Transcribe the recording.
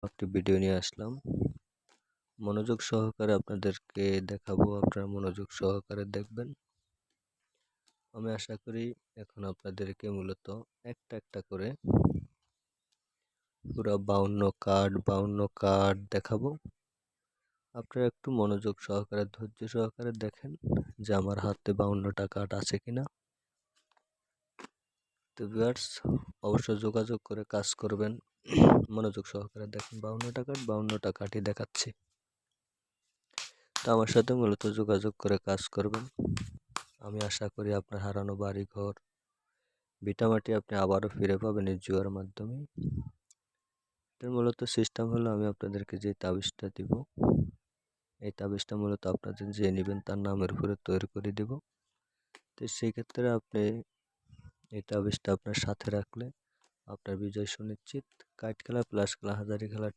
একটি ভিডিও নিয়ে আসলাম। মনোযোগ সহকারে আপনাদেরকে দেখাবো, আপনারা মনোযোগ সহকারে দেখবেন। আমি আশা করি এখন আপনাদেরকে মূলত একটা করে পুরা 52 কার্ড দেখাবো। আপনারা একটু মনোযোগ সহকারে ধৈর্য সহকারে দেখেন যে আমার হাতে 52টা কার্ড আছে কিনা। তো ভিউয়ার্স, অবশ্যই যোগাযোগ করে কাজ করবেন। মনোযোগ সহকারে দেখেন 52টা কার্ডই দেখাচ্ছি। তো আমার সাথে মূলত যোগাযোগ করে কাজ করবেন। আমি আশা করি আপনার হারানো বাড়িঘর, ভিটামাটি আপনি আবারও ফিরে পাবেন এই জুয়ার মাধ্যমে। এটার মূলত সিস্টেম হলো, আমি আপনাদেরকে যে তাবিজটা দিব, এই তাবিজটা মূলত আপনাদের যে নেবেন তার নামের উপরে তৈরি করে দিব। তো সেই ক্ষেত্রে আপনি এই তাবিজটা আপনার সাথে রাখলে আপনার বিজয় সুনিশ্চিত। কার্ড খেলা, প্লাস খেলা, হাজারি খেলা